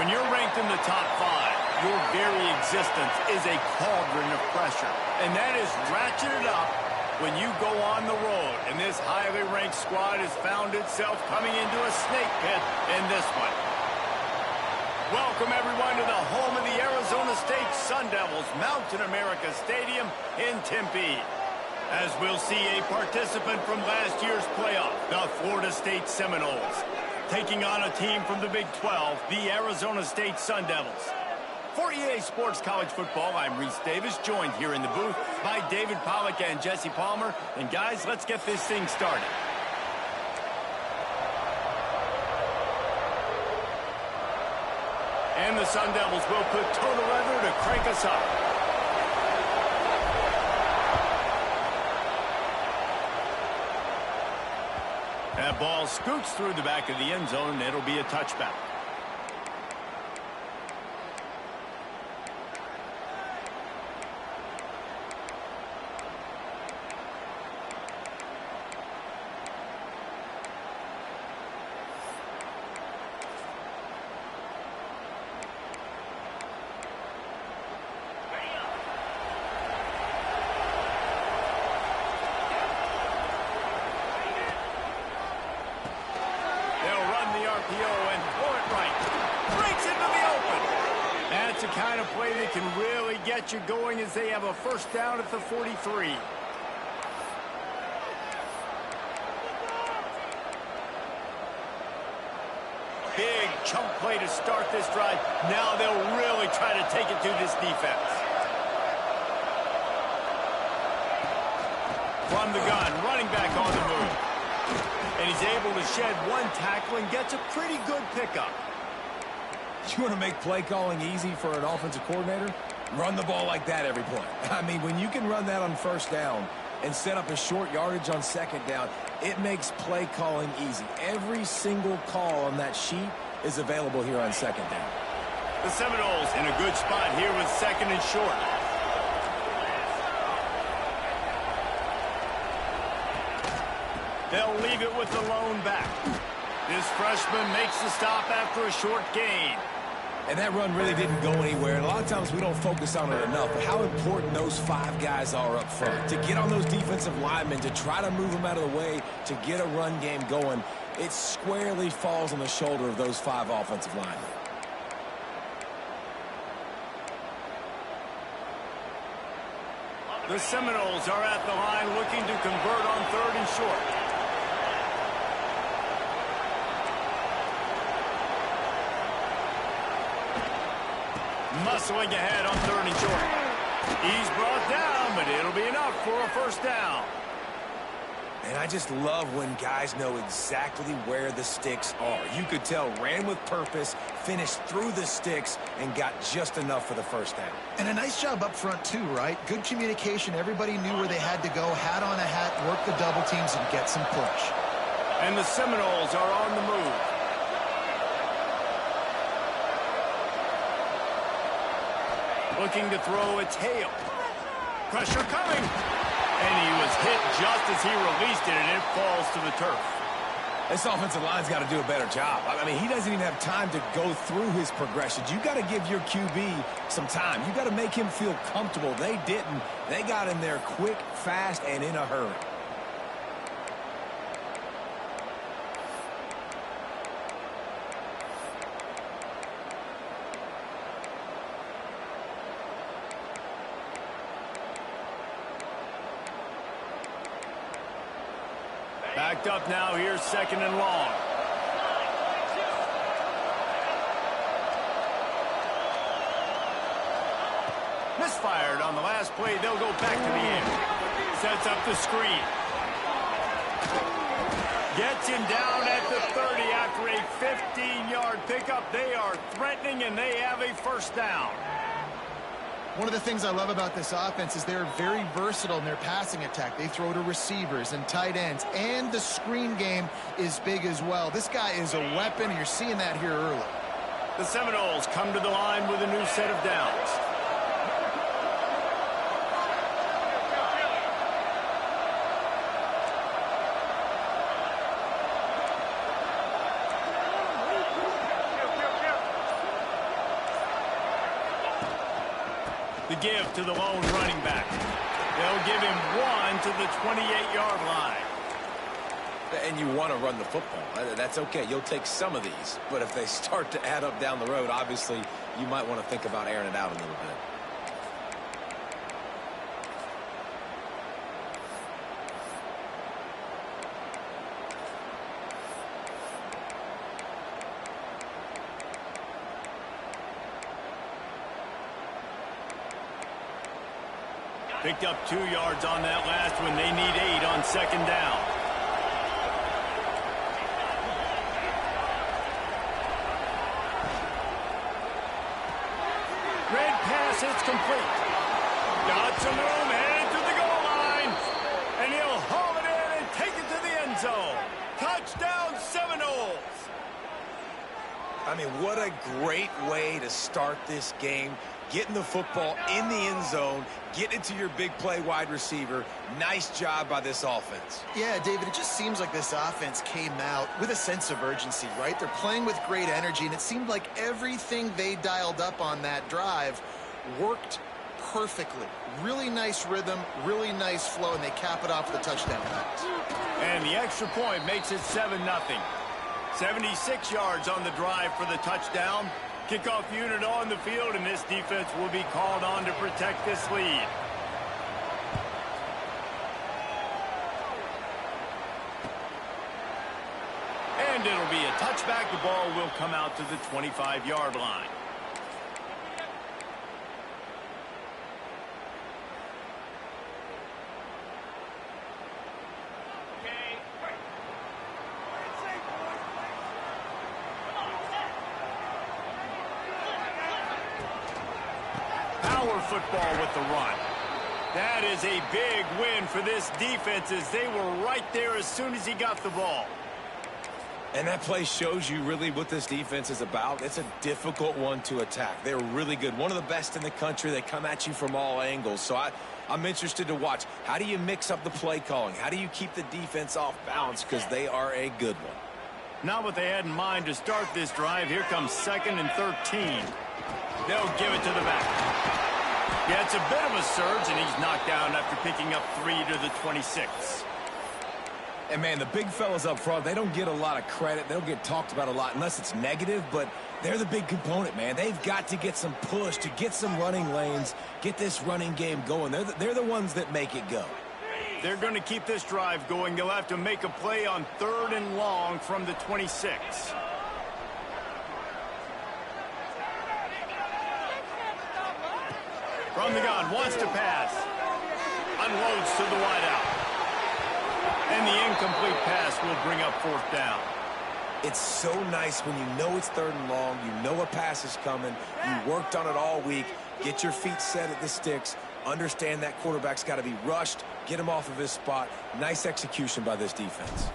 When you're ranked in the top 5, your very existence is a cauldron of pressure. And that is ratcheted up when you go on the road. And this highly ranked squad has found itself coming into a snake pit in this one. Welcome, everyone, to the home of the Arizona State Sun Devils, Mountain America Stadium in Tempe. As we'll see a participant from last year's playoff, the Florida State Seminoles, taking on a team from the Big 12, the Arizona State Sun Devils. For EA Sports College Football, I'm Reese Davis, joined here in the booth by David Pollack and Jesse Palmer. And guys, let's get this thing started. And the Sun Devils will put total leather to crank us up. That ball scoots through the back of the end zone. It'll be a touchback. And throw it right. Breaks into the open. That's the kind of play that can really get you going as they have a first down at the 43. Big chunk play to start this drive. Now they'll really try to take it to this defense. From the gun, running back on the move. And he's able to shed one tackle and gets a pretty good pickup. You want to make play calling easy for an offensive coordinator? Run the ball like that every play. I mean, when you can run that on first down and set up a short yardage on second down, it makes play calling easy. Every single call on that sheet is available here on second down. The Seminoles in a good spot here with second and short. They'll leave it with the lone back. This freshman makes the stop after a short gain. And that run really didn't go anywhere. And a lot of times we don't focus on it enough, but how important those 5 guys are up front. To get on those defensive linemen, to try to move them out of the way, to get a run game going, it squarely falls on the shoulder of those 5 offensive linemen. The Seminoles are at the line looking to convert on third and short. Muscling ahead on third and short. He's brought down, but it'll be enough for a first down. And I just love when guys know exactly where the sticks are. You could tell ran with purpose, finished through the sticks, and got just enough for the first down. And a nice job up front too, right? Good communication. Everybody knew where they had to go. Hat on a hat, work the double teams, and get some push. And the Seminoles are on the move. Looking to throw a tail. Pressure coming. And he was hit just as he released it, and it falls to the turf. This offensive line's got to do a better job. I mean, he doesn't even have time to go through his progressions. You got to give your QB some time. You got to make him feel comfortable. They didn't. They got in there quick, fast, and in a hurry. Backed up now, here's second and long. Misfired on the last play. They'll go back to the air. Sets up the screen. Gets him down at the 30 after a 15-yard pickup. They are threatening, and they have a first down. One of the things I love about this offense is they're very versatile in their passing attack. They throw to receivers and tight ends, and the screen game is big as well. This guy is a weapon, and you're seeing that here early. The Seminoles come to the line with a new set of downs. The give to the lone running back. They'll give him 1 to the 28-yard line. And you want to run the football. That's okay. You'll take some of these. But if they start to add up down the road, obviously, you might want to think about airing it out a little bit. Picked up 2 yards on that last one. They need 8 on second down. Red pass, it's complete. Got some room, headed to the goal line. And he'll haul it in and take it to the end zone. Touchdown, Seminoles. I mean, what a great way to start this game. Getting the football in the end zone, getting it to your big play wide receiver. Nice job by this offense. Yeah, David, it just seems like this offense came out with a sense of urgency, right? They're playing with great energy, and it seemed like everything they dialed up on that drive worked perfectly. Really nice rhythm, really nice flow, and they cap it off with a touchdown pass. And the extra point makes it 7-0. 76 yards on the drive for the touchdown. Kickoff unit on the field, and this defense will be called on to protect this lead. And it'll be a touchback. The ball will come out to the 25-yard line. Football with the run. That is a big win for this defense, as they were right there as soon as he got the ball. And that play shows you really what this defense is about. It's a difficult one to attack. They're really good. One of the best in the country. They come at you from all angles. So I'm interested to watch. How do you mix up the play calling? How do you keep the defense off balance? Because they are a good one. Not what they had in mind to start this drive. Here comes 2nd and 13. They'll give it to the back. Yeah, it's a bit of a surge, and he's knocked down after picking up 3 to the 26. And, man, the big fellas up front, they don't get a lot of credit. They don't get talked about a lot unless it's negative, but they're the big component, man. They've got to get some push, to get some running lanes, get this running game going. They're the ones that make it go. They're going to keep this drive going. They'll have to make a play on 3rd and long from the 26. From the gun, wants to pass. Unloads to the wideout. And the incomplete pass will bring up 4th down. It's so nice when you know it's 3rd and long, you know a pass is coming, you worked on it all week, get your feet set at the sticks, understand that quarterback's got to be rushed, get him off of his spot. Nice execution by this defense.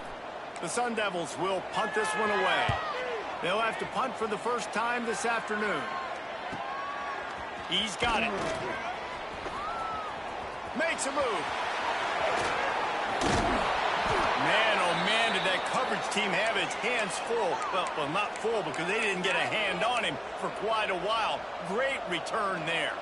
The Sun Devils will punt this one away. They'll have to punt for the first time this afternoon. He's got it. Makes a move. Man, oh man, did that coverage team have its hands full. Well, not full because they didn't get a hand on him for quite a while. Great return there.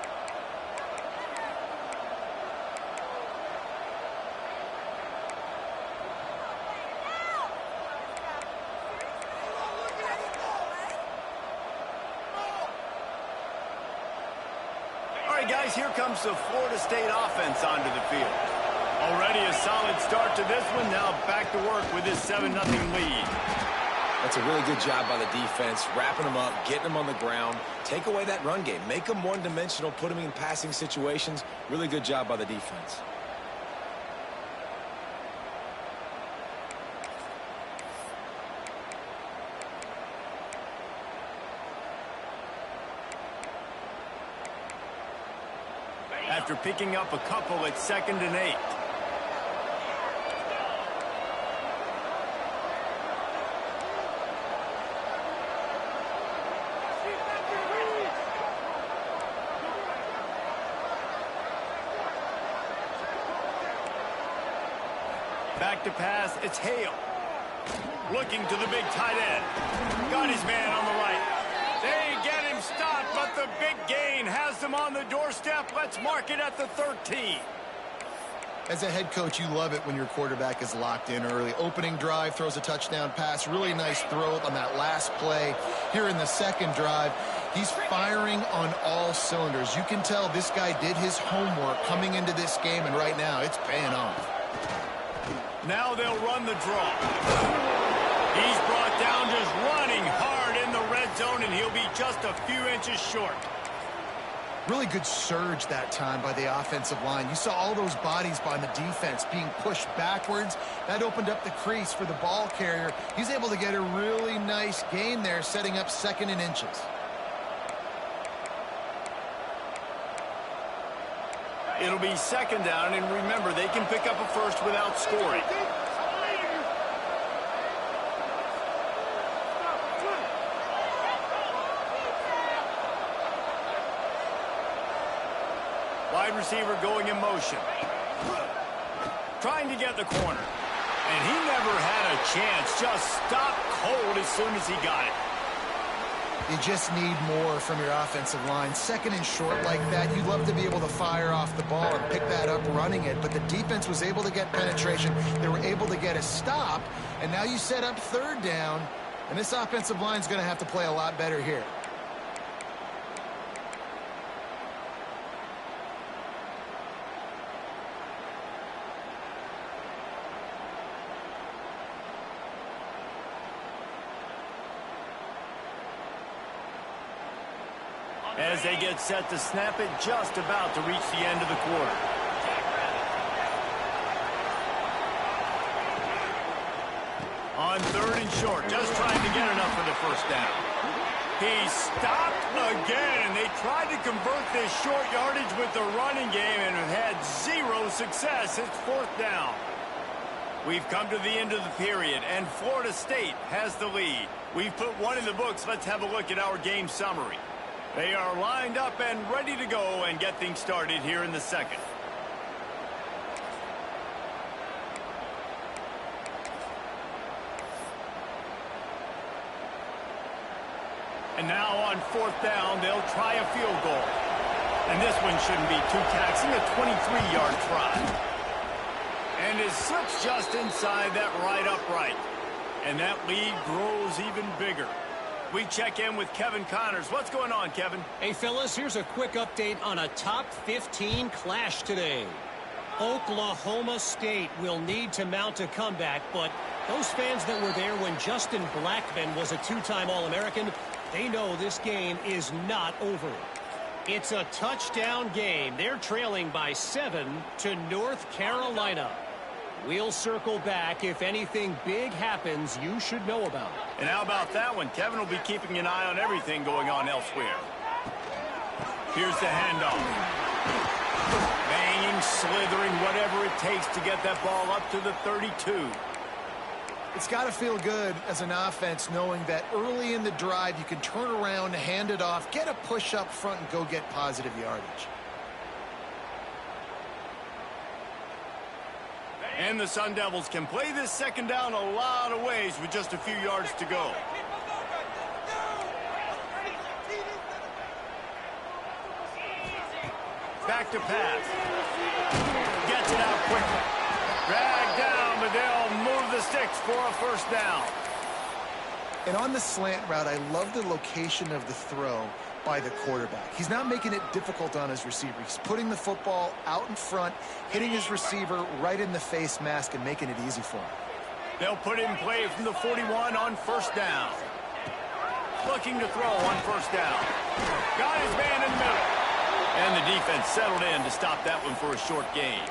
Guys, here comes the Florida State offense onto the field. Already a solid start to this one. Now back to work with this 7-0 lead. That's a really good job by the defense, wrapping them up, getting them on the ground. Take away that run game. Make them one-dimensional, put them in passing situations. Really good job by the defense. After picking up a couple at 2nd and 8. Back to pass, it's Hale. Looking to the big tight end. Got his man on the right. They get him time stop, but the big gain has them on the doorstep. Let's mark it at the 13. As a head coach, you love it when your quarterback is locked in early. Opening drive, throws a touchdown pass. Really nice throw on that last play. Here in the second drive, he's firing on all cylinders. You can tell this guy did his homework coming into this game, and right now it's paying off. Now they'll run the draw. He's brought down just running hard in the red zone, and he'll be just a few inches short. Really good surge that time by the offensive line. You saw all those bodies by the defense being pushed backwards. That opened up the crease for the ball carrier. He's able to get a really nice gain there, setting up 2nd and inches. It'll be 2nd down, and remember, they can pick up a first without scoring. Wide receiver going in motion. Trying to get the corner. And he never had a chance. Just stopped cold as soon as he got it. You just need more from your offensive line. 2nd and short like that, you'd love to be able to fire off the ball and pick that up running it. But the defense was able to get penetration. They were able to get a stop. And now you set up 3rd down. And this offensive line is going to have to play a lot better here. As they get set to snap it, just about to reach the end of the quarter. On 3rd and short, just trying to get enough for the 1st down. He stopped again, and they tried to convert this short yardage with the running game and have had 0 success. It's 4th down. We've come to the end of the period, and Florida State has the lead. We've put one in the books. Let's have a look at our game summary. They are lined up and ready to go and get things started here in the 2nd. And now on 4th down, they'll try a field goal. And this one shouldn't be too taxing, a 23-yard try. And it slips just inside that right upright. And that lead grows even bigger. We check in with Kevin Connors. What's going on, Kevin? Hey, fellas, here's a quick update on a top 15 clash today. Oklahoma State will need to mount a comeback, but those fans that were there when Justin Blackmon was a 2-time All-American, they know this game is not over. It's a touchdown game. They're trailing by 7 to North Carolina. We'll circle back. If anything big happens, you should know about it. And how about that one? Kevin will be keeping an eye on everything going on elsewhere. Here's the handoff. Banging, slithering, whatever it takes to get that ball up to the 32. It's got to feel good as an offense knowing that early in the drive you can turn around, hand it off, get a push up front, and go get positive yardage. And the Sun Devils can play this 2nd down a lot of ways with just a few yards to go. Back to pass. Gets it out quickly. Dragged down, but they'll move the sticks for a 1st down. And on the slant route, I love the location of the throw by the quarterback. He's not making it difficult on his receiver. He's putting the football out in front, hitting his receiver right in the face mask and making it easy for him. They'll put in play from the 41 on 1st down. Looking to throw on 1st down. Got his man in the middle. And the defense settled in to stop that one for a short gain.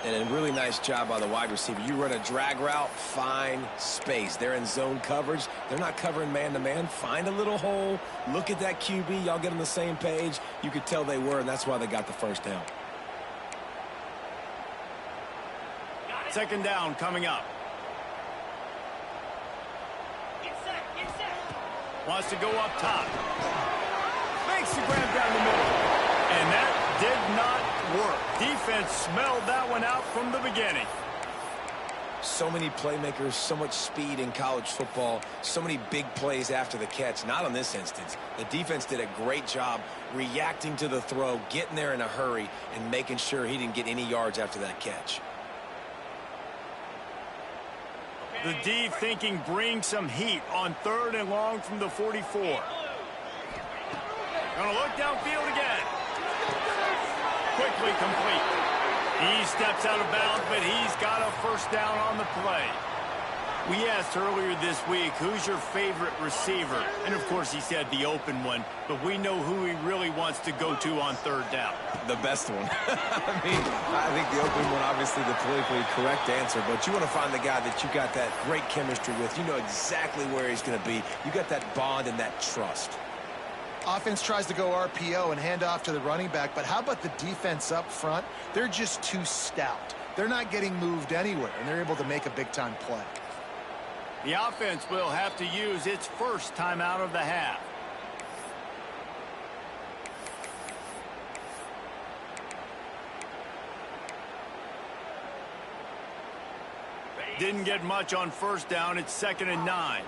And a really nice job by the wide receiver. You run a drag route, find space. They're in zone coverage. They're not covering man-to-man. Find a little hole. Look at that QB. Y'all get on the same page. You could tell they were, and that's why they got the 1st down. 2nd down coming up. Wants to go up top. Makes the grab down the middle. And that did not work. Defense smelled that one out from the beginning. So many playmakers, so much speed in college football, so many big plays after the catch. Not on this instance. The defense did a great job reacting to the throw, getting there in a hurry, and making sure he didn't get any yards after that catch. The D thinking bring some heat on 3rd and long from the 44. Gonna look downfield again. Quickly complete. He steps out of bounds, but he's got a first down on the play. We asked earlier this week, who's your favorite receiver? And, of course, he said the open one, but we know who he really wants to go to on 3rd down. The best one. I think the open one, obviously the politically correct answer, but you want to find the guy that you got that great chemistry with. You know exactly where he's going to be. You got that bond and that trust. Offense tries to go RPO and hand off to the running back, but how about the defense up front? They're just too stout. They're not getting moved anywhere, and they're able to make a big-time play. The offense will have to use its first timeout of the half. Didn't get much on 1st down. It's 2nd and 9.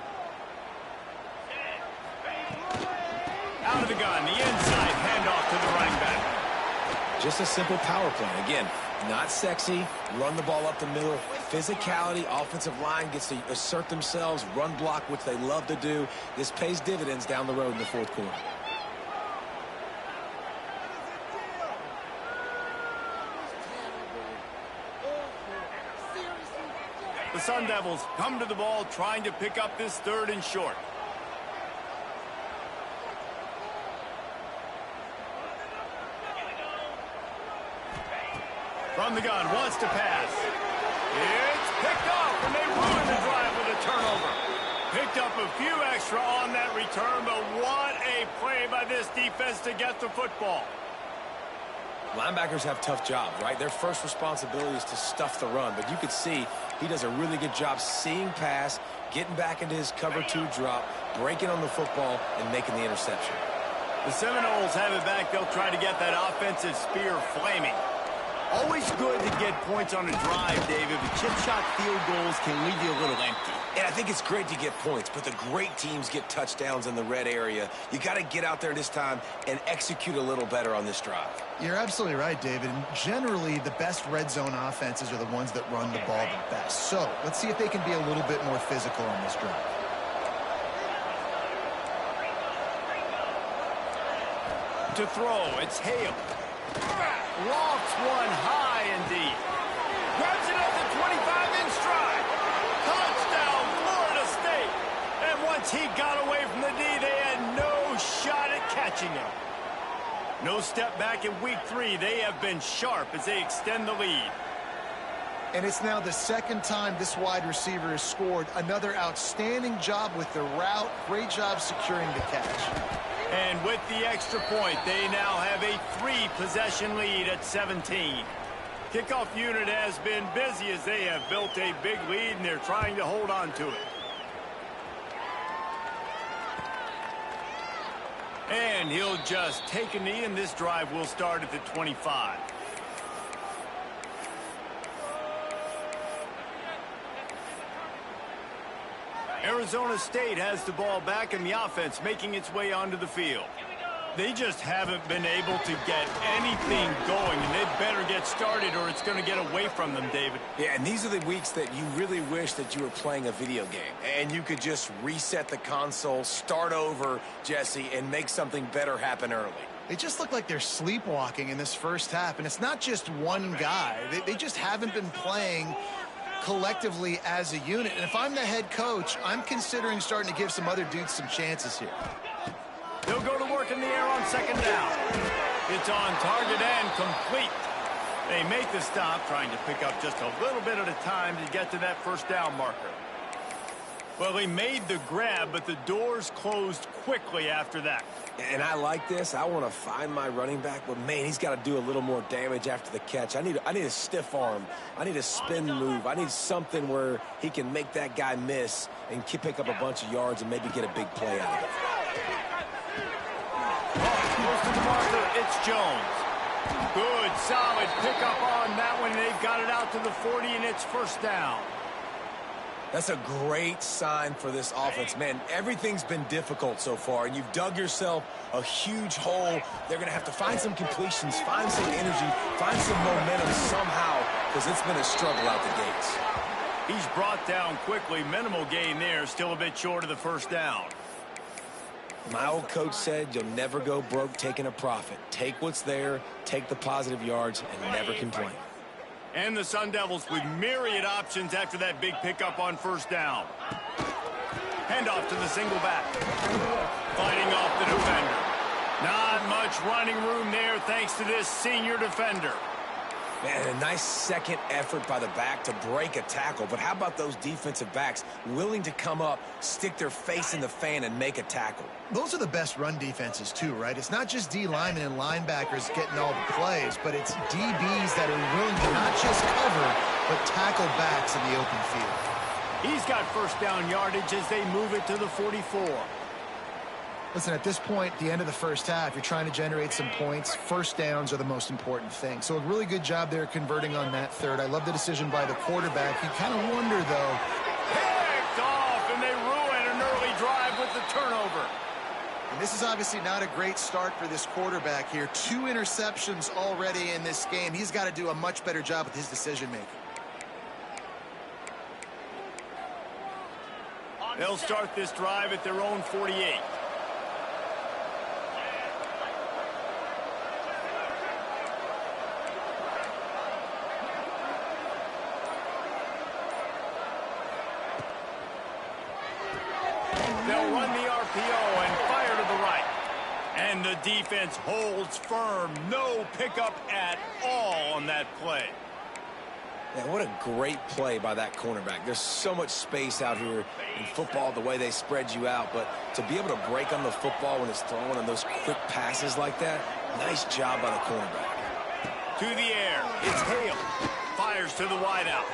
Out of the gun, the inside handoff to the running back. Just a simple power play. Again, not sexy, run the ball up the middle. Physicality, offensive line gets to assert themselves, run block, which they love to do. This pays dividends down the road in the 4th quarter. The Sun Devils come to the ball trying to pick up this 3rd and short. From the gun, wants to pass. It's picked off, and they ruin the drive with a turnover. Picked up a few extra on that return, but what a play by this defense to get the football. Linebackers have tough jobs, right? Their first responsibility is to stuff the run, but you could see he does a really good job seeing pass, getting back into his cover 2 drop, breaking on the football, and making the interception. The Seminoles have it back. They'll try to get that offensive spear flaming. Always good to get points on a drive, David, but chip shot field goals can leave you a little empty. And I think it's great to get points, but the great teams get touchdowns in the red area. You got to get out there this time and execute a little better on this drive. You're absolutely right, David. And generally, the best red zone offenses are the ones that run the ball the best. So let's see if they can be a little bit more physical on this drive. To throw, it's Hale. Lofts one high and deep. Grabs it at the 25 in stride. Touchdown, Florida State. And once he got away from the D, they had no shot at catching him. No step back in week 3. They have been sharp as they extend the lead. And it's now the 2nd time this wide receiver has scored. Another outstanding job with the route. Great job securing the catch. And with the extra point, they now have a 3-possession lead at 17. Kickoff unit has been busy as they have built a big lead, and they're trying to hold on to it. And he'll just take a knee, and this drive will start at the 25. Arizona State has the ball back in the offense, making its way onto the field. They just haven't been able to get anything going, and they'd better get started or it's going to get away from them, David. Yeah, and these are the weeks that you really wish that you were playing a video game and you could just reset the console, start over, Jesse, and make something better happen early. They just look like they're sleepwalking in this first half, and it's not just one guy. They just haven't been playing collectively as a unit. And if I'm the head coach, I'm considering starting to give some other dudes some chances here. They'll go to work in the air on 2nd down. It's on target and complete. They make the stop, trying to pick up just a little bit at a time to get to that 1st down marker. Well, he made the grab, but the doors closed quickly after that. And I like this. I want to find my running back, but, man, he's got to do a little more damage after the catch. I need a stiff arm. I need a spin move. I need something where he can make that guy miss and pick up a bunch of yards and maybe get a big play out of it. Close to the marker, it's Jones. Good, solid pickup on that one. They've got it out to the 40, and it's 1st down. That's a great sign for this offense. Man, everything's been difficult so far, and you've dug yourself a huge hole. They're going to have to find some completions, find some energy, find some momentum somehow, because it's been a struggle out the gates. He's brought down quickly. Minimal gain there, still a bit short of the first down. My old coach said you'll never go broke taking a profit. Take what's there, take the positive yards, and never complain. And the Sun Devils with myriad options after that big pickup on first down. Handoff to the single back. Fighting off the defender. Not much running room there thanks to this senior defender. Man, a nice second effort by the back to break a tackle. But how about those defensive backs willing to come up, stick their face in the fan, and make a tackle? Those are the best run defenses, too, right? It's not just D linemen and linebackers getting all the plays, but it's DBs that are willing to not just cover, but tackle backs in the open field. He's got first down yardage as they move it to the 44. Listen, at this point, the end of the first half, you're trying to generate some points. First downs are the most important thing. So a really good job there converting on that third. I love the decision by the quarterback. You kind of wonder, though. Picked off, and they ruin an early drive with the turnover. And this is obviously not a great start for this quarterback here. 2 interceptions already in this game. He's got to do a much better job with his decision-making. They'll start this drive at their own 48. They'll run the RPO and fire to the right. And the defense holds firm. No pickup at all on that play. Man, what a great play by that cornerback. There's so much space out here in football, the way they spread you out. But to be able to break on the football when it's thrown on those quick passes like that, nice job by the cornerback. To the air. It's Hale. Fires to the wideout.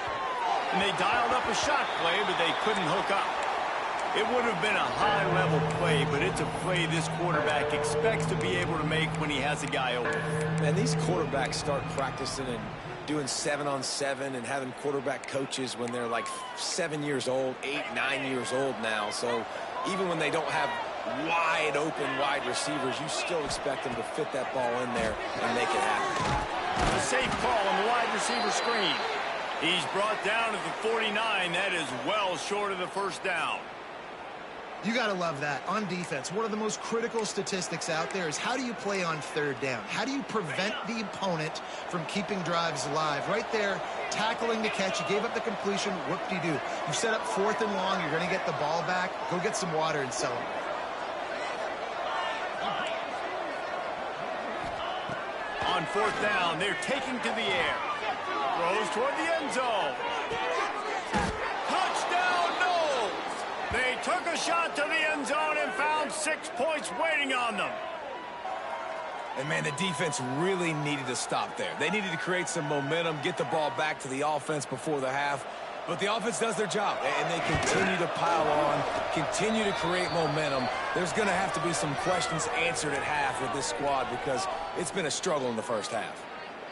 And they dialed up a shot play, but they couldn't hook up. It would have been a high-level play, but it's a play this quarterback expects to be able to make when he has a guy open. Man, these quarterbacks start practicing and doing 7-on-7 and having quarterback coaches when they're like 7 years old, 8, 9 years old now. So even when they don't have wide receivers, you still expect them to fit that ball in there and make it happen. A safe call on the wide receiver screen. He's brought down at the 49. That is well short of the first down. You got to love that. On defense, one of the most critical statistics out there is how do you play on third down? How do you prevent the opponent from keeping drives alive? Right there, tackling the catch. You gave up the completion. Whoop-de-doo. You set up 4th and long. You're going to get the ball back. Go get some water and celebrate. On 4th down, they're taking to the air. Throws toward the end zone. They took a shot to the end zone and found 6 points waiting on them. And, man, the defense really needed to stop there. They needed to create some momentum, get the ball back to the offense before the half. But the offense does their job, and they continue to pile on, continue to create momentum. There's going to have to be some questions answered at half with this squad because it's been a struggle in the first half.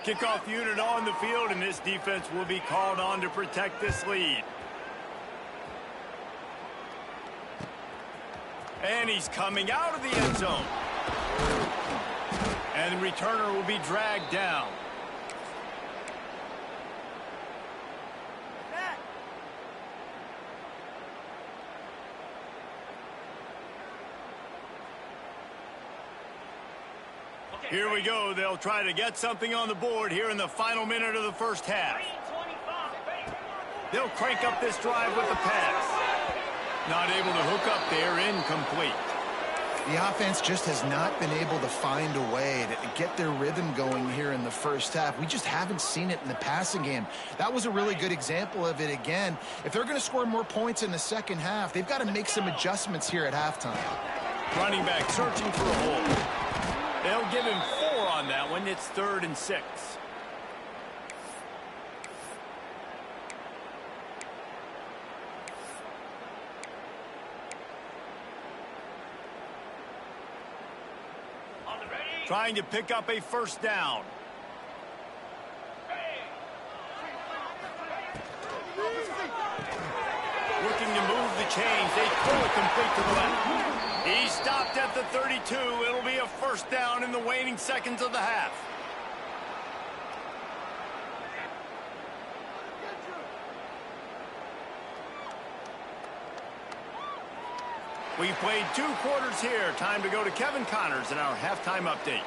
Kickoff unit on the field, and this defense will be called on to protect this lead. And he's coming out of the end zone. And the returner will be dragged down. Here we go. They'll try to get something on the board here in the final minute of the first half. They'll crank up this drive with the pass. Not able to hook up there, incomplete. The offense just has not been able to find a way to get their rhythm going here in the first half. We just haven't seen it in the passing game. That was a really good example of it again. If they're going to score more points in the second half, they've got to make some adjustments here at halftime. Running back searching for a hole. They'll give him 4 on that one. It's 3rd and 6. Trying to pick up a first down. the change. They throw it complete to the left. He stopped at the 32. It'll be a first down in the waning seconds of the half. We've played 2 quarters here. Time to go to Kevin Connors in our halftime update.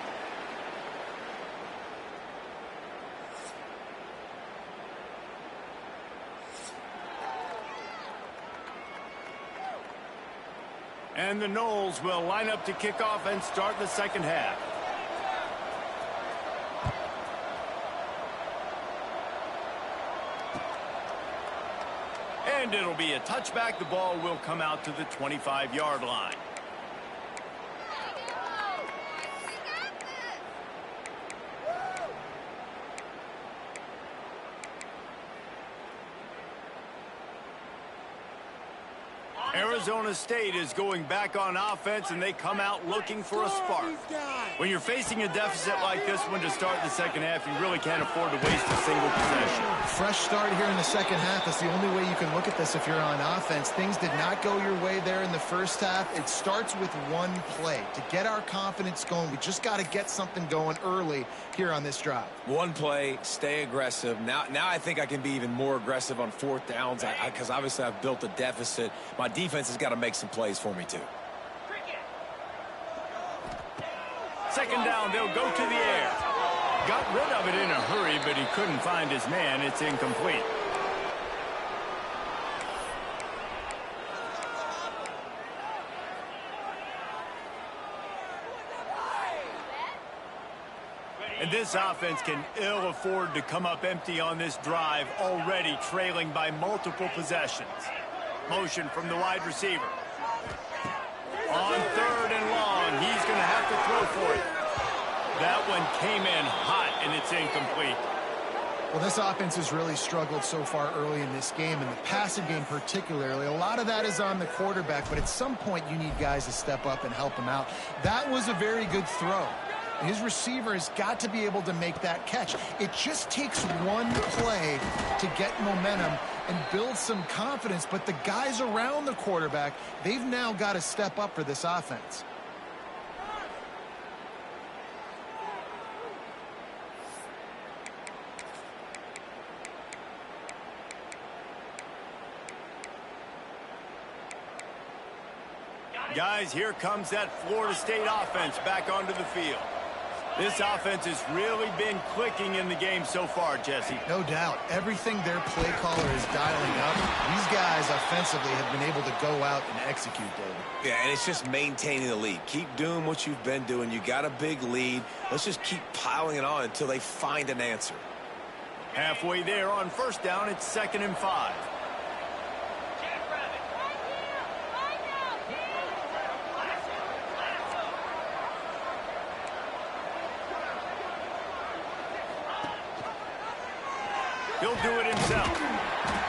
And the Noles will line up to kick off and start the second half. And it'll be a touchback. The ball will come out to the 25-yard line. Arizona State is going back on offense, and they come out looking for a spark. When you're facing a deficit like this one to start the second half, you really can't afford to waste a single possession. Fresh start here in the second half. That's the only way you can look at this if you're on offense. Things did not go your way there in the first half. It starts with one play. To get our confidence going, we just got to get something going early here on this drive. One play, stay aggressive. Now I think I can be even more aggressive on 4th downs because obviously I've built a deficit. My defense has got to make some plays for me too. Second down, they'll go to the air. Got rid of it in a hurry, but he couldn't find his man. It's incomplete. And this offense can ill afford to come up empty on this drive, already trailing by multiple possessions. Motion from the wide receiver. On 3rd and long, he's going to have to throw for it. That one came in hot, and it's incomplete. Well, this offense has really struggled so far early in this game, and the passing game particularly. A lot of that is on the quarterback, but at some point you need guys to step up and help him out. That was a very good throw. His receiver has got to be able to make that catch. It just takes one play to get momentum and build some confidence, but the guys around the quarterback, they've now got to step up for this offense. Guys, here comes that Florida State offense back onto the field. This offense has really been clicking in the game so far, Jesse. No doubt. Everything their play caller is dialing up, these guys offensively have been able to go out and execute, David. Yeah, and it's just maintaining the lead. Keep doing what you've been doing. You got a big lead. Let's just keep piling it on until they find an answer. Halfway there on 1st down, it's 2nd and 5. He'll do it himself.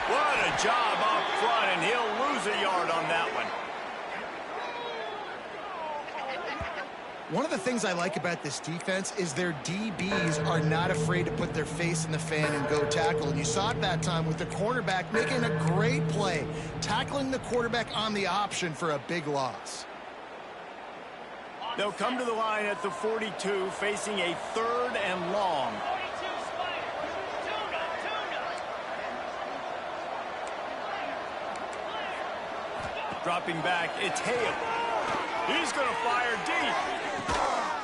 What a job up front, and he'll lose a yard on that one. One of the things I like about this defense is their DBs are not afraid to put their face in the fan and go tackle. And you saw it that time with the cornerback making a great play, tackling the quarterback on the option for a big loss. They'll come to the line at the 42, facing a 3rd and long. Dropping back, it's Hale. He's going to fire deep.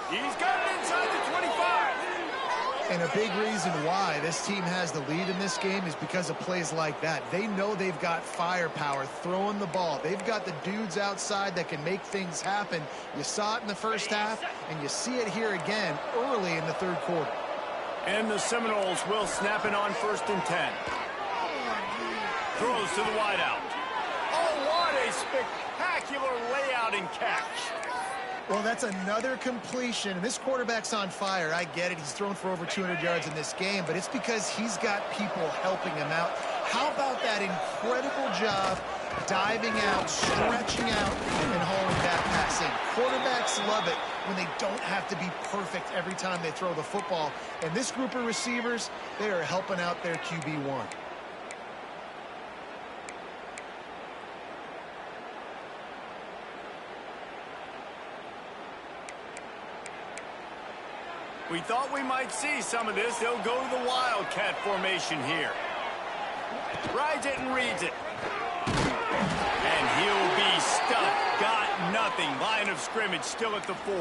He's got it inside the 25. And a big reason why this team has the lead in this game is because of plays like that. They know they've got firepower throwing the ball. They've got the dudes outside that can make things happen. You saw it in the first half, and you see it here again early in the 3rd quarter. And the Seminoles will snap it on 1st and 10. Throws to the wideout. Oh, what a spectacular layout and catch. Well, that's another completion. This quarterback's on fire. I get it. He's thrown for over 200 yards in this game, but it's because he's got people helping him out. How about that incredible job diving out, stretching out, and hauling that pass in? Quarterbacks love it when they don't have to be perfect every time they throw the football. And this group of receivers, they are helping out their QB1. We thought we might see some of this. They'll go to the Wildcat formation here. Rides it and reads it. And he'll be stuck. Got nothing. Line of scrimmage still at the 4.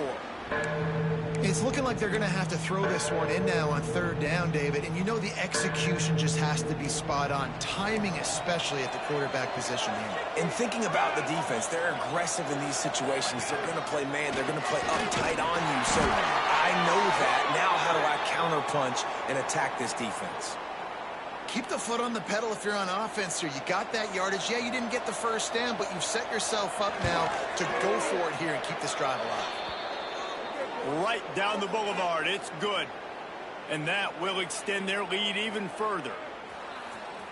It's looking like they're going to have to throw this one in now on 3rd down, David. And you know the execution just has to be spot on. Timing especially at the quarterback position here. And thinking about the defense, they're aggressive in these situations. They're going to play man. They're going to play uptight on you. So I know that. Now how do I counterpunch and attack this defense? Keep the foot on the pedal if you're on offense here. You got that yardage. Yeah, you didn't get the first down, but you've set yourself up now to go for it here and keep this drive alive. Right down the boulevard. It's good. And that will extend their lead even further.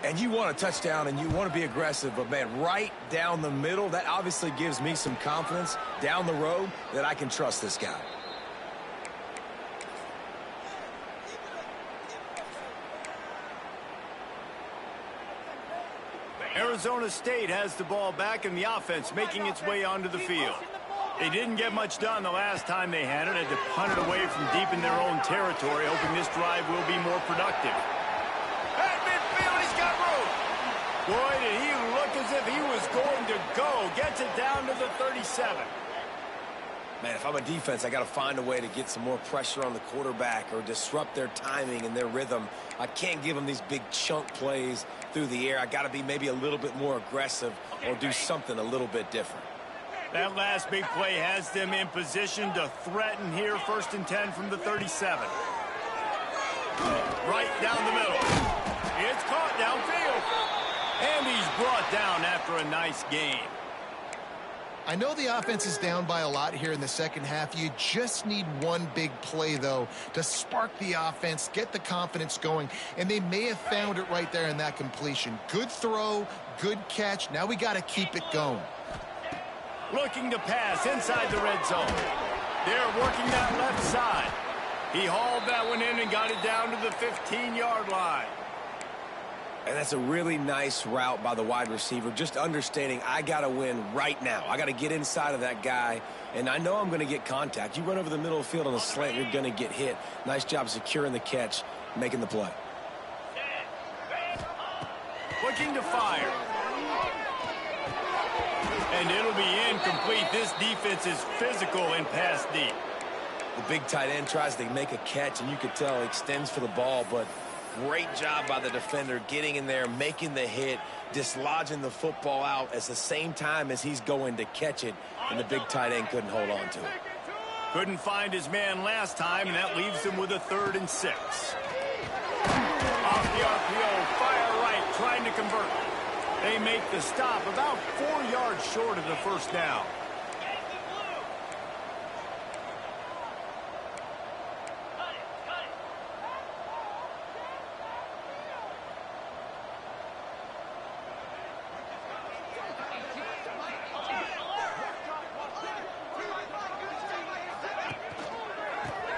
And you want a touchdown and you want to be aggressive, but man, right down the middle, that obviously gives me some confidence down the road that I can trust this guy. Arizona State has the ball back in the offense, making its way onto the field. They didn't get much done the last time they had it. Had to punt it away from deep in their own territory, hoping this drive will be more productive. At midfield, he's got room. Boy, did he look as if he was going to go. Gets it down to the 37. Man, if I'm a defense, I got to find a way to get some more pressure on the quarterback or disrupt their timing and their rhythm. I can't give them these big chunk plays through the air. I got to be maybe a little bit more aggressive or do something a little bit different. That last big play has them in position to threaten here. 1st and 10 from the 37. Right down the middle. It's caught downfield. And he's brought down after a nice gain. I know the offense is down by a lot here in the second half. You just need one big play, though, to spark the offense, get the confidence going, and they may have found it right there in that completion. Good throw, good catch. Now we got to keep it going. Looking to pass inside the red zone. They're working that left side. He hauled that one in and got it down to the 15-yard line. And that's a really nice route by the wide receiver, just understanding I got to win right now. I got to get inside of that guy, and I know I'm going to get contact. You run over the middle of the field on a slant, you're going to get hit. Nice job securing the catch, making the play. Looking to fire. And it'll be incomplete. This defense is physical and pass deep. The big tight end tries to make a catch, and you could tell he extends for the ball, but great job by the defender getting in there, making the hit, dislodging the football out at the same time as he's going to catch it, and the big tight end couldn't hold on to it. Couldn't find his man last time, and that leaves him with a 3rd and 6. Off the RPO, fire right, trying to convert. They make the stop about 4 yards short of the first down.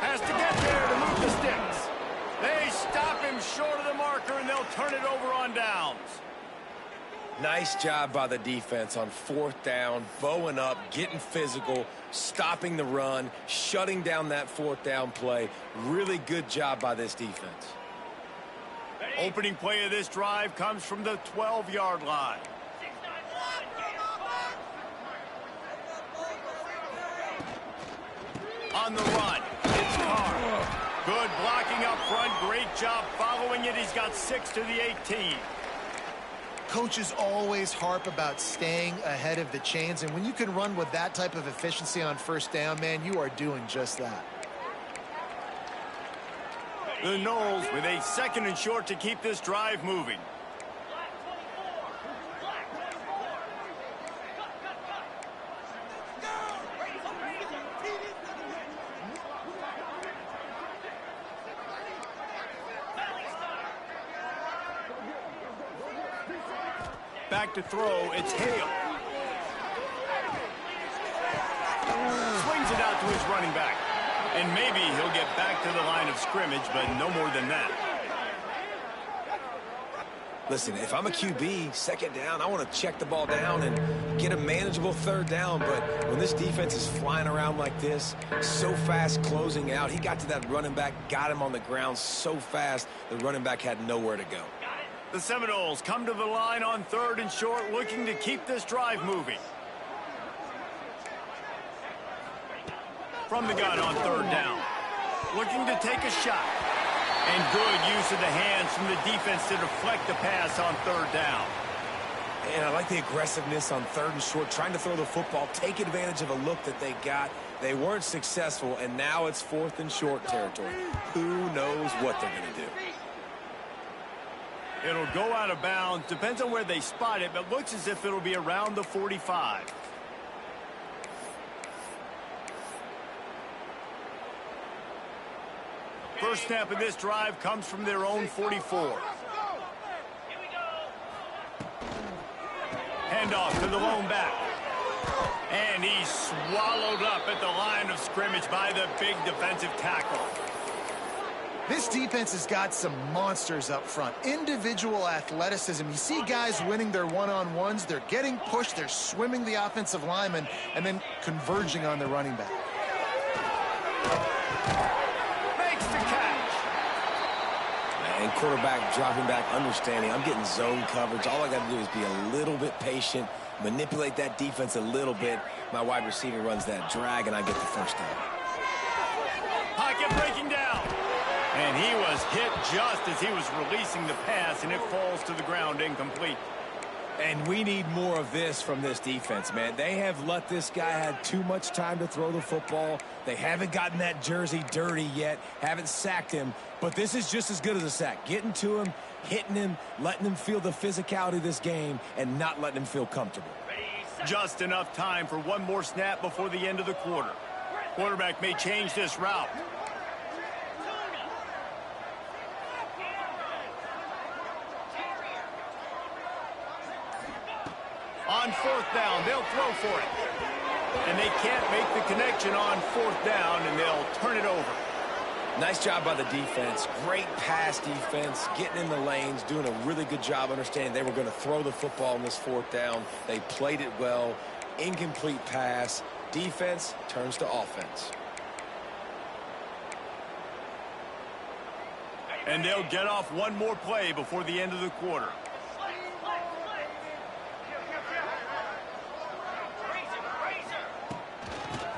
Has to get there to move the sticks. They stop him short of the marker, and they'll turn it over on downs. Nice job by the defense on 4th down, bowing up, getting physical, stopping the run, shutting down that 4th down play. Really good job by this defense. Opening play of this drive comes from the 12-yard line. On the run, it's Carr. Good blocking up front. Great job following it. He's got 6 to the 18. Coaches always harp about staying ahead of the chains, and when you can run with that type of efficiency on 1st down, man, you are doing just that. The Noles with a 2nd and short to keep this drive moving. Back to throw, it's Hale. Swings it out to his running back. And maybe he'll get back to the line of scrimmage, but no more than that. Listen, if I'm a QB, 2nd down, I want to check the ball down and get a manageable third down, but when this defense is flying around like this, so fast closing out, he got to that running back, got him on the ground so fast, the running back had nowhere to go. The Seminoles come to the line on 3rd and short, looking to keep this drive moving. From the gun on 3rd down, looking to take a shot. And good use of the hands from the defense to deflect the pass on 3rd down. And I like the aggressiveness on 3rd and short, trying to throw the football, take advantage of a look that they got. They weren't successful, and now it's 4th and short territory. Who knows what they're going to do? It'll go out of bounds. Depends on where they spot it, but looks as if it'll be around the 45. First snap of this drive comes from their own 44. Handoff to the lone back. And he's swallowed up at the line of scrimmage by the big defensive tackle. This defense has got some monsters up front. Individual athleticism. You see guys winning their one-on-ones. They're getting pushed. They're swimming the offensive lineman and then converging on the running back. Makes the catch. And quarterback dropping back, understanding I'm getting zone coverage. All I got to do is be a little bit patient, manipulate that defense a little bit. My wide receiver runs that drag, and I get the first down. Pocket breaking down. And he was hit just as he was releasing the pass, and it falls to the ground incomplete. And we need more of this from this defense, man. They have let this guy have too much time to throw the football. They haven't gotten that jersey dirty yet, haven't sacked him. But this is just as good as a sack. Getting to him, hitting him, letting him feel the physicality of this game, and not letting him feel comfortable. Just enough time for one more snap before the end of the quarter. Quarterback may change this route. On 4th down, they'll throw for it. And they can't make the connection on 4th down, and they'll turn it over. Nice job by the defense. Great pass defense, getting in the lanes, doing a really good job understanding they were going to throw the football on this 4th down. They played it well. Incomplete pass. Defense turns to offense. And they'll get off one more play before the end of the quarter.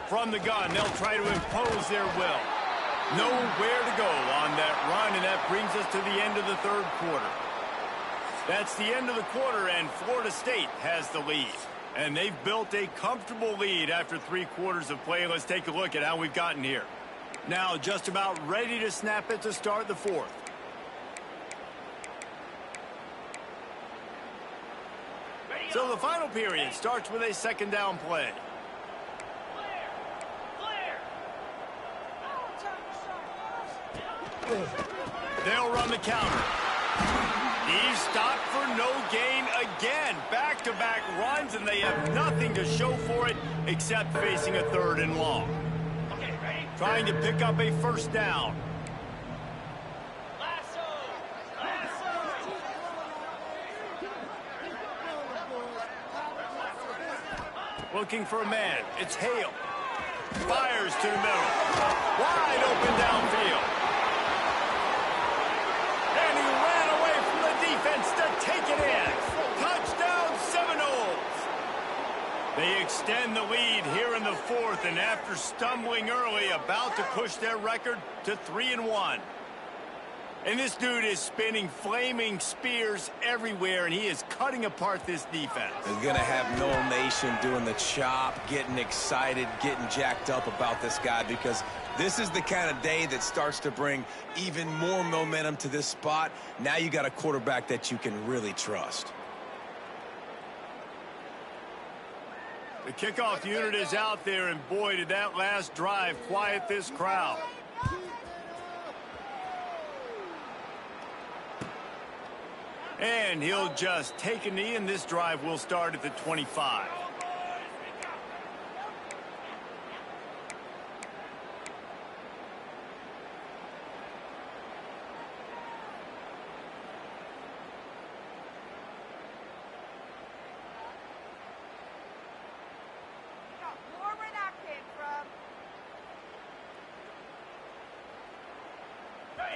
From the gun, they'll try to impose their will. Nowhere to go on that run, and that brings us to the end of the 3rd quarter. That's the end of the quarter, and Florida State has the lead. And they've built a comfortable lead after 3 quarters of play. Let's take a look at how we've gotten here. Now just about ready to snap it to start the 4th. So the final period starts with a 2nd down play. They'll run the counter. He's stopped for no gain again. Back-to-back runs, and they have nothing to show for it except facing a 3rd and long. Trying to pick up a 1st down. Looking for a man. It's Hale. Fires to the middle. Wide open downfield. And he ran away from the defense to take it in. Touchdown Seminoles. They extend the lead here in the 4th, and after stumbling early, about to push their record to 3-1. And this dude is spinning flaming spears everywhere, and he is cutting apart this defense. They're going to have Noel Nation doing the chop, getting excited, getting jacked up about this guy, because this is the kind of day that starts to bring even more momentum to this spot. Now you got a quarterback that you can really trust. The kickoff unit is out there, and boy, did that last drive quiet this crowd. And he'll just take a knee, and this drive will start at the 25.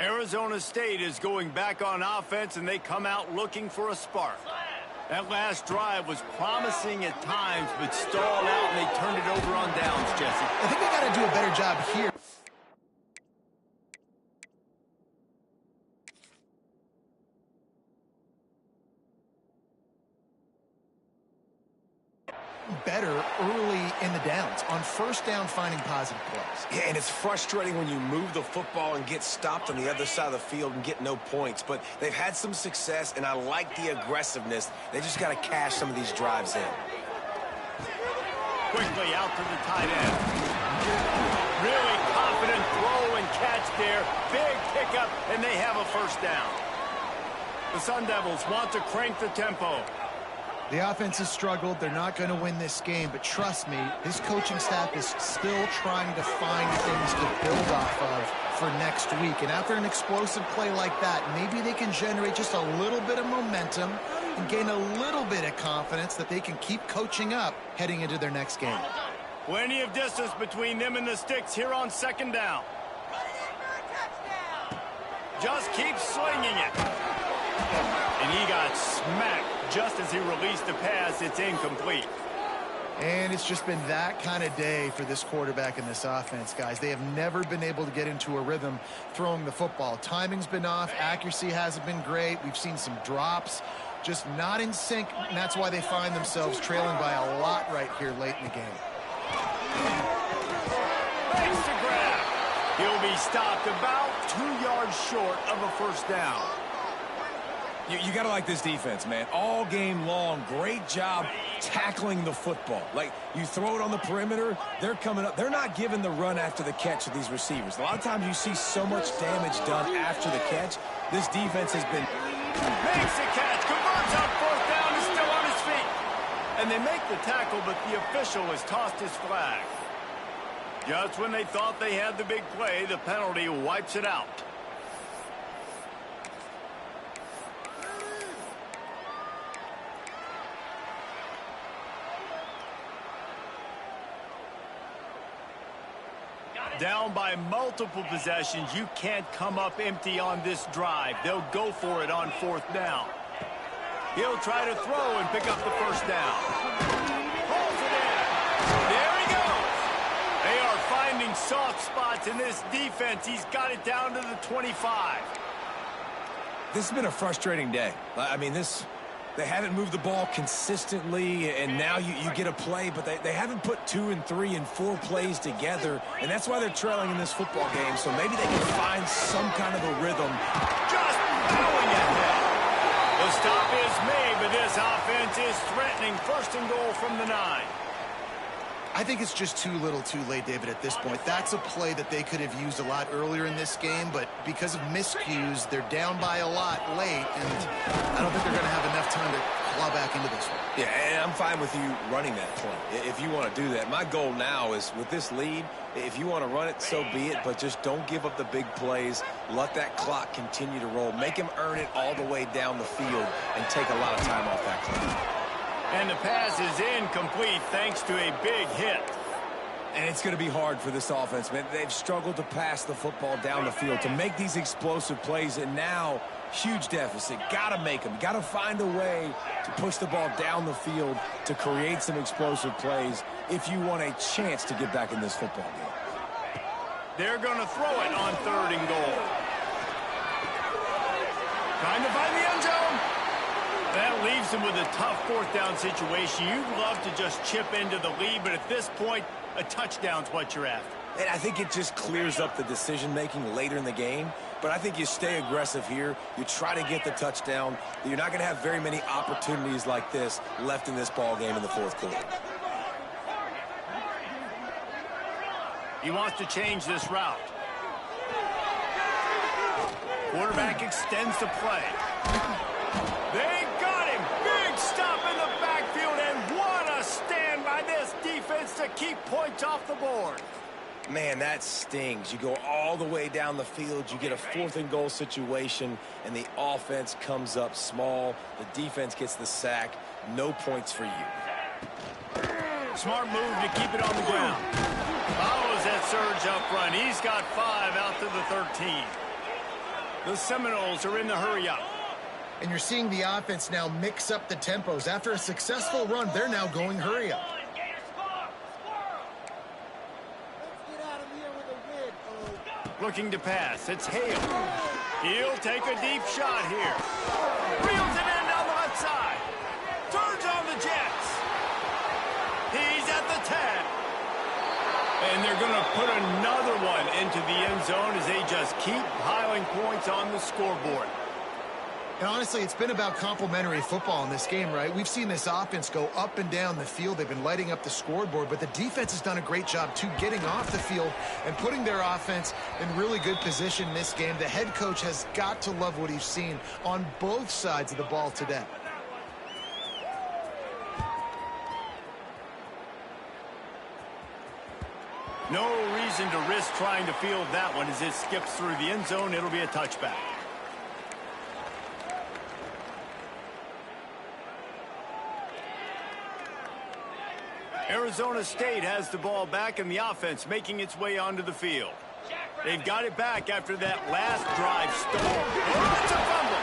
Arizona State is going back on offense, and they come out looking for a spark. That last drive was promising at times, but stalled out, and they turned it over on downs, Jesse. I think they got to do a better job here. Better early in the downs on first down, finding positive plays. Yeah, and it's frustrating when you move the football and get stopped on the other side of the field and get no points, but they've had some success, and I like the aggressiveness. They just got to cash some of these drives in. Quickly out to the tight end. Really confident throw and catch there. Big pickup, and they have a first down. The Sun Devils want to crank the tempo. The offense has struggled. They're not going to win this game, but trust me, this coaching staff is still trying to find things to build off of for next week. And after an explosive play like that, maybe they can generate just a little bit of momentum and gain a little bit of confidence that they can keep coaching up heading into their next game. Plenty of distance between them and the sticks here on second down. Just keep slinging it. And he got smacked just as he released the pass. It's incomplete. And it's just been that kind of day for this quarterback and this offense, guys. They have never been able to get into a rhythm throwing the football. Timing's been off. Accuracy hasn't been great. We've seen some drops. Just not in sync, and that's why they find themselves trailing by a lot right here late in the game. Makes the grab. He'll be stopped about 2 yards short of a first down. You got to like this defense, man. All game long, great job tackling the football. Like, you throw it on the perimeter, they're coming up. They're not giving the run after the catch of these receivers. A lot of times you see so much damage done after the catch. This defense has been... Makes the catch, converts on fourth down, is still on his feet. And they make the tackle, but the official has tossed his flag. Just when they thought they had the big play, the penalty wipes it out. Down by multiple possessions, you can't come up empty on this drive. They'll go for it on fourth down. He'll try to throw and pick up the first down. Pulls it in. There he goes. They are finding soft spots in this defense. He's got it down to the 25. This has been a frustrating day. I mean, they haven't moved the ball consistently, and now you get a play, but they haven't put 2 and 3 and 4 plays together, and that's why they're trailing in this football game. So maybe they can find some kind of a rhythm. Just bowing ahead. The stop is made, but this offense is threatening. First and goal from the 9. I think it's just too little too late, David, at this point. That's a play that they could have used a lot earlier in this game, but because of miscues, they're down by a lot late, and I don't think they're going to have enough time to claw back into this one. Yeah, and I'm fine with you running that play if you want to do that. My goal now is, with this lead, if you want to run it, so be it, but just don't give up the big plays. Let that clock continue to roll. Make him earn it all the way down the field and take a lot of time off that clock. And the pass is incomplete thanks to a big hit. And it's going to be hard for this offense, man. They've struggled to pass the football down the field, to make these explosive plays, and now huge deficit. Got to make them. Got to find a way to push the ball down the field to create some explosive plays if you want a chance to get back in this football game. They're going to throw it on 3rd and goal. Trying to find the end zone. That leaves them with a tough 4th down situation. You'd love to just chip into the lead, but at this point, a touchdown's what you're after. And I think it just clears up the decision-making later in the game. But I think you stay aggressive here. You try to get the touchdown. You're not going to have very many opportunities like this left in this ball game in the 4th quarter. He wants to change this route. Quarterback extends the play. They got him. Big stop in the backfield, and what a stand by this defense to keep points off the board. Man, that stings. You go all the way down the field, you get a 4th and goal situation, and the offense comes up small. The defense gets the sack. No points for you. Smart move to keep it on the ground. Follows that surge up front. He's got 5 out to the 13. The Seminoles are in the hurry-up. And you're seeing the offense now mix up the tempos. After a successful run, they're now going hurry-up. Looking to pass. It's Hale. He'll take a deep shot here. Reels it in down the left side. Turns on the Jets. He's at the 10. And they're going to put another one into the end zone as they just keep piling points on the scoreboard. And honestly, it's been about complementary football in this game, right? We've seen this offense go up and down the field. They've been lighting up the scoreboard, but the defense has done a great job, too, getting off the field and putting their offense in really good position in this game. The head coach has got to love what he's seen on both sides of the ball today. No reason to risk trying to field that one as it skips through the end zone. It'll be a touchback. Arizona State has the ball back and the offense making its way onto the field. They've got it back after that last drive stall. Oh, it's a fumble.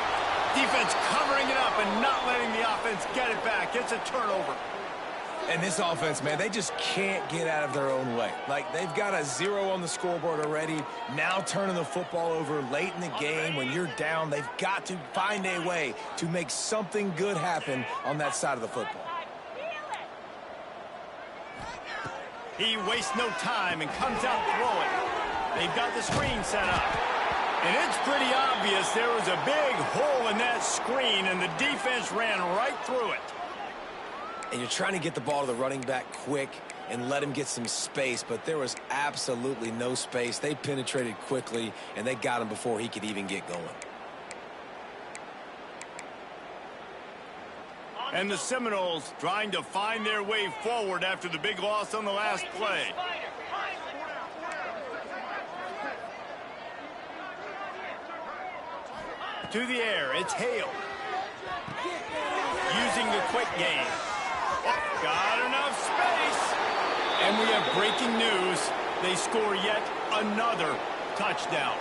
Defense covering it up and not letting the offense get it back. It's a turnover. And this offense, man, they just can't get out of their own way. Like, they've got a 0 on the scoreboard already. Now turning the football over late in the game when you're down. They've got to find a way to make something good happen on that side of the football. He wastes no time and comes out throwing. They've got the screen set up. And it's pretty obvious there was a big hole in that screen, and the defense ran right through it. And you're trying to get the ball to the running back quick and let him get some space, but there was absolutely no space. They penetrated quickly, and they got him before he could even get going. And the Seminoles trying to find their way forward after the big loss on the last play. To the air, it's Hale. Using the quick game. Oh, got enough space. And we have breaking news. They score yet another touchdown.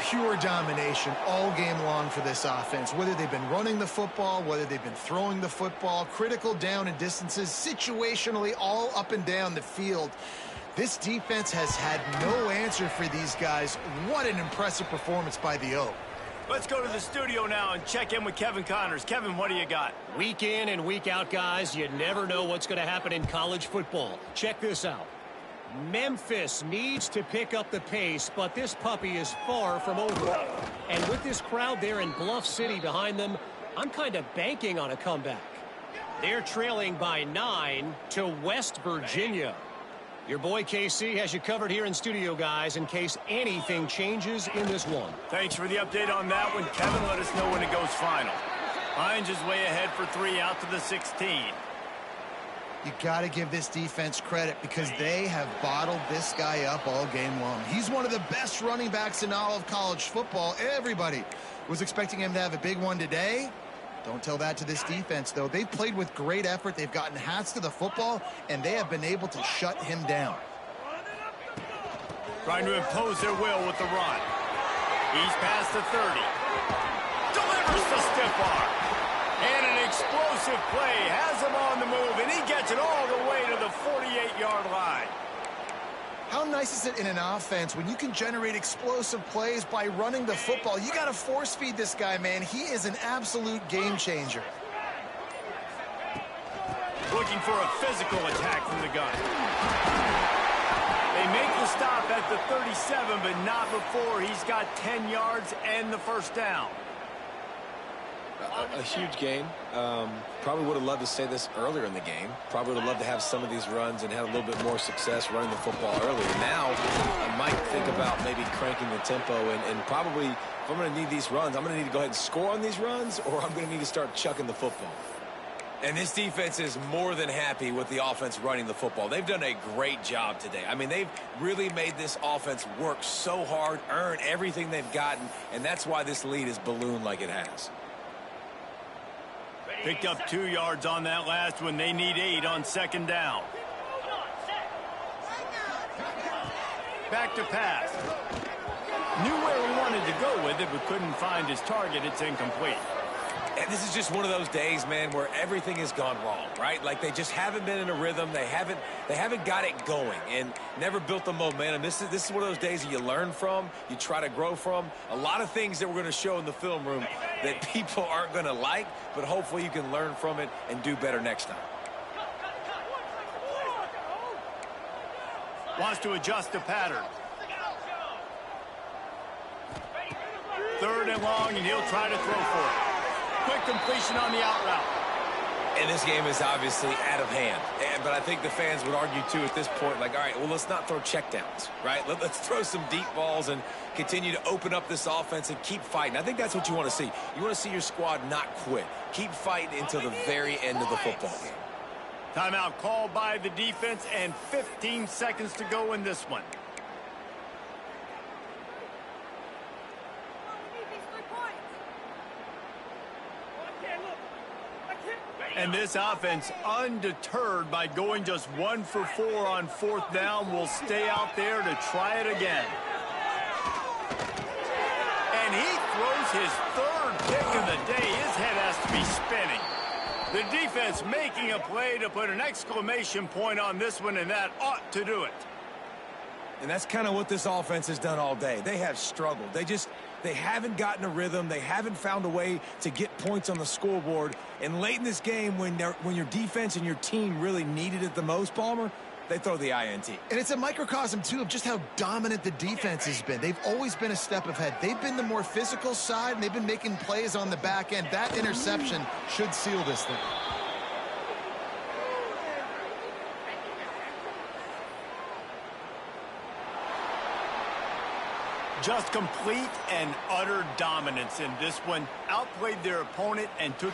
Pure domination all game long for this offense. Whether they've been running the football, whether they've been throwing the football, critical down and distances, situationally all up and down the field. This defense has had no answer for these guys. What an impressive performance by the O. Let's go to the studio now and check in with Kevin Connors. Kevin, what do you got? Week in and week out, guys, you never know what's going to happen in college football. Check this out. Memphis needs to pick up the pace, but this puppy is far from over. And with this crowd there in Bluff City behind them, I'm kind of banking on a comeback. They're trailing by 9 to West Virginia. Your boy KC has you covered here in studio, guys, in case anything changes in this one. Thanks for the update on that one, Kevin. Let us know when it goes final. Hines is way ahead for 3 out to the 16. You got to give this defense credit because they have bottled this guy up all game long. He's one of the best running backs in all of college football. Everybody was expecting him to have a big one today. Don't tell that to this defense, though. They've played with great effort. They've gotten hats to the football, and they have been able to shut him down. Trying to impose their will with the run. He's past the 30. Delivers the stiff arm. And an explosive play has him on the move, and he gets it all the way to the 48-yard line. How nice is it in an offense when you can generate explosive plays by running the football? You got to force feed this guy, man. He is an absolute game changer. Looking for a physical attack from the gun. They make the stop at the 37, but not before he's got 10 yards and the first down. A huge game. Probably would have loved to say this earlier in the game. Probably would have loved to have some of these runs and had a little bit more success running the football earlier. Now, I might think about maybe cranking the tempo and probably, if I'm going to need these runs, I'm going to need to go ahead and score on these runs, or I'm going to need to start chucking the football. And this defense is more than happy with the offense running the football. They've done a great job today. I mean, they've really made this offense work so hard, earn everything they've gotten, and that's why this lead is ballooned like it has. Picked up 2 yards on that last one. They need 8 on second down. Back to pass. Knew where he wanted to go with it, but couldn't find his target. It's incomplete. And this is just one of those days, man, where everything has gone wrong, right? Like they just haven't been in a rhythm. They haven't got it going and never built the momentum. This is one of those days that you learn from, you try to grow from. A lot of things that we're going to show in the film room that people aren't going to like, but hopefully you can learn from it and do better next time. Wants to adjust the pattern. 3rd and long, and he'll try to throw for it. Quick completion on the out route. And this game is obviously out of hand. But I think the fans would argue, too, at this point, like, all right, well, let's not throw checkdowns, right? Let's throw some deep balls and continue to open up this offense and keep fighting. I think that's what you want to see. You want to see your squad not quit. Keep fighting until the very end of the football game. Timeout called by the defense, and 15 seconds to go in this one. And this offense, undeterred by going just 1 for 4 on 4th down, will stay out there to try it again. And he throws his 3rd pick of the day. His head has to be spinning. The defense making a play to put an exclamation point on this one, and that ought to do it. And that's kind of what this offense has done all day. They have struggled. They haven't gotten a rhythm. They haven't found a way to get points on the scoreboard. And late in this game, when your defense and your team really needed it the most, Palmer, they throw the INT. And it's a microcosm, too, of just how dominant the defense has been. They've always been a step ahead. They've been the more physical side, and they've been making plays on the back end. That interception should seal this thing. Just complete and utter dominance in this one. Outplayed their opponent and took